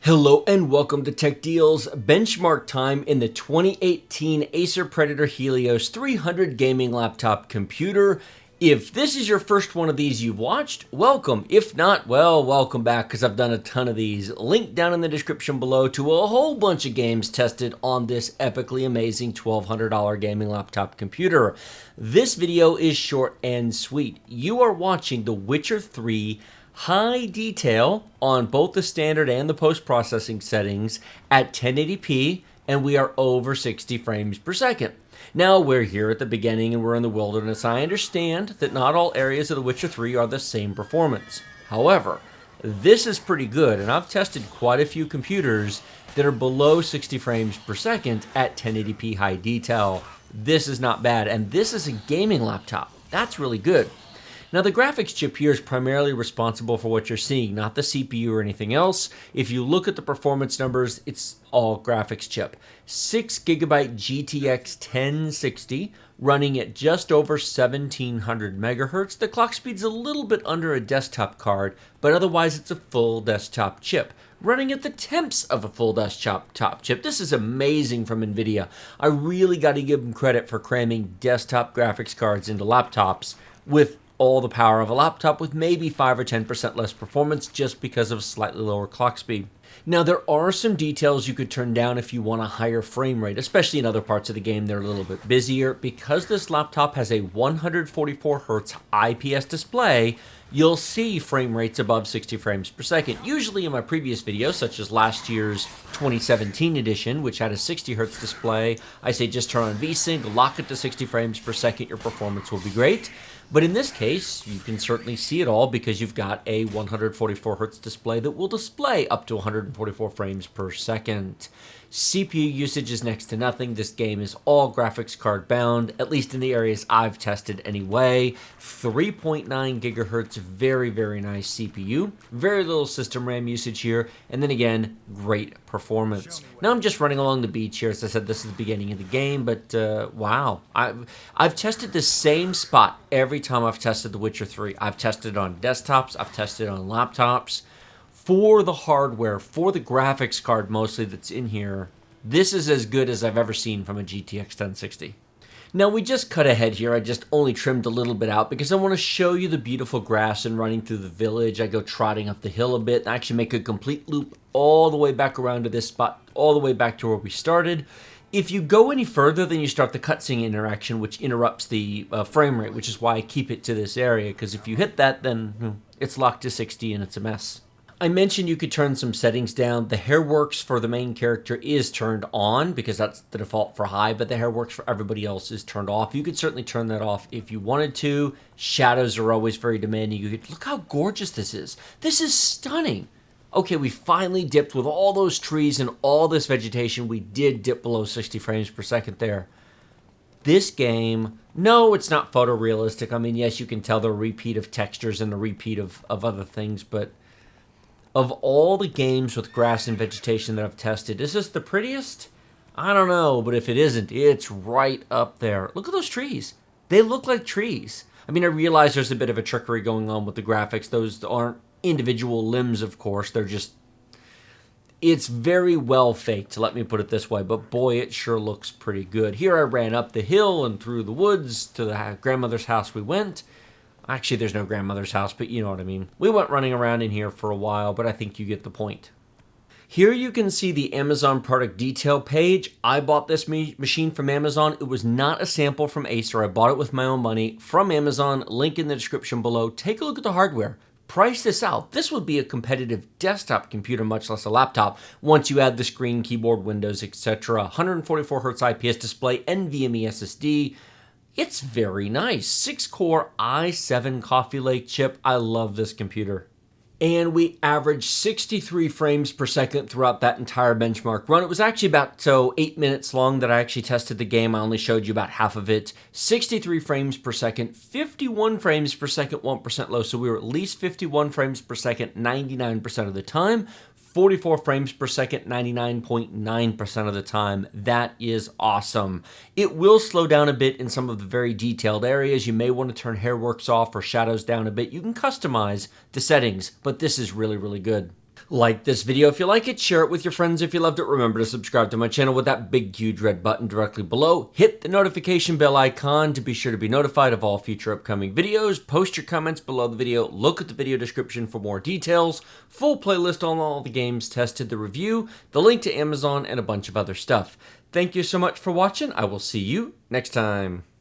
Hello and welcome to Tech Deals benchmark time in the 2018 Acer Predator Helios 300 gaming laptop computer. If this is your first one of these you've watched, welcome. If not, well, welcome back because I've done a ton of these. Link down in the description below to a whole bunch of games tested on this epically amazing $1,200 gaming laptop computer. This video is short and sweet. You are watching The Witcher 3 high detail on both the standard and the post-processing settings at 1080p, and we are over 60 frames per second. Now, we're here at the beginning and we're in the wilderness. I understand that not all areas of The Witcher 3 are the same performance. However, this is pretty good, and I've tested quite a few computers that are below 60 frames per second at 1080p high detail. This is not bad, and this is a gaming laptop. That's really good. Now, the graphics chip here is primarily responsible for what you're seeing, not the CPU or anything else. If you look at the performance numbers, it's all graphics chip. 6 Gigabite GTX 1060 running at just over 1700 megahertz. The clock speed's a little bit under a desktop card, but otherwise it's a full desktop chip, running at the temps of a full desktop chip. This is amazing from NVIDIA. I really got to give them credit for cramming desktop graphics cards into laptops with all the power of a laptop with maybe 5 or 10% less performance just because of slightly lower clock speed. Now, there are some details you could turn down if you want a higher frame rate, especially in other parts of the game that are a little bit busier. Because this laptop has a 144Hz IPS display, you'll see frame rates above 60 frames per second. Usually in my previous videos, such as last year's 2017 edition, which had a 60Hz display, I say just turn on VSync, lock it to 60 frames per second, your performance will be great. But in this case, you can certainly see it all because you've got a 144Hz display that will display up to 144 frames per second. CPU usage is next to nothing. This game is all graphics card bound, at least in the areas I've tested anyway. 3.9 gigahertz, very, very nice CPU. Very little system RAM usage here, and then again, great performance. Now I'm just running along the beach here. As I said, this is the beginning of the game, but wow. I've tested the same spot every time I've tested The Witcher 3. I've tested it on desktops, I've tested it on laptops. For the hardware, for the graphics card mostly that's in here, this is as good as I've ever seen from a GTX 1060. Now, we just cut ahead here. I just only trimmed a little bit out because I want to show you the beautiful grass and running through the village. I go trotting up the hill a bit and actually make a complete loop all the way back around to this spot, all the way back to where we started. If you go any further, then you start the cutscene interaction, which interrupts the frame rate, which is why I keep it to this area, because if you hit that, then it's locked to 60 and it's a mess. I mentioned you could turn some settings down. The Hairworks for the main character is turned on because that's the default for high, but the Hairworks for everybody else is turned off. You could certainly turn that off if you wanted to. Shadows are always very demanding. You could look how gorgeous this is. This is stunning. Okay, we finally dipped with all those trees and all this vegetation. We did dip below 60 frames per second there. This game, no, it's not photorealistic. I mean, yes, you can tell the repeat of textures and the repeat of other things, but of all the games with grass and vegetation that I've tested, is this the prettiest? I don't know, but if it isn't, it's right up there. Look at those trees. They look like trees. I mean, I realize there's a bit of a trickery going on with the graphics. Those aren't individual limbs, of course. They're just... It's very well faked, let me put it this way, but boy, it sure looks pretty good. Here I ran up the hill and through the woods to the grandmother's house we went. Actually, there's no grandmother's house, but you know what I mean. We went running around in here for a while, but I think you get the point. Here you can see the Amazon product detail page. I bought this machine from Amazon. It was not a sample from Acer. I bought it with my own money from Amazon. Link in the description below. Take a look at the hardware. Price this out. This would be a competitive desktop computer, much less a laptop, once you add the screen, keyboard, windows, etc. 144Hz IPS display, NVMe SSD. It's very nice. 6-core i7 Coffee Lake chip. I love this computer. And we averaged 63 frames per second throughout that entire benchmark run. It was actually about 8 minutes long that I actually tested the game. I only showed you about half of it. 63 frames per second, 51 frames per second, 1% low. So we were at least 51 frames per second 99% of the time. 44 frames per second, 99.9% of the time. That is awesome. It will slow down a bit in some of the very detailed areas. You may want to turn Hairworks off or shadows down a bit. You can customize the settings, but this is really, really good. Like this video if you like it, share it with your friends if you loved it. Remember to subscribe to my channel with that big huge red button directly below. Hit the notification bell icon to be sure to be notified of all future upcoming videos. Post your comments below the video. Look at the video description for more details. Full playlist on all the games tested, the review, the link to Amazon, and a bunch of other stuff. Thank you so much for watching. I will see you next time.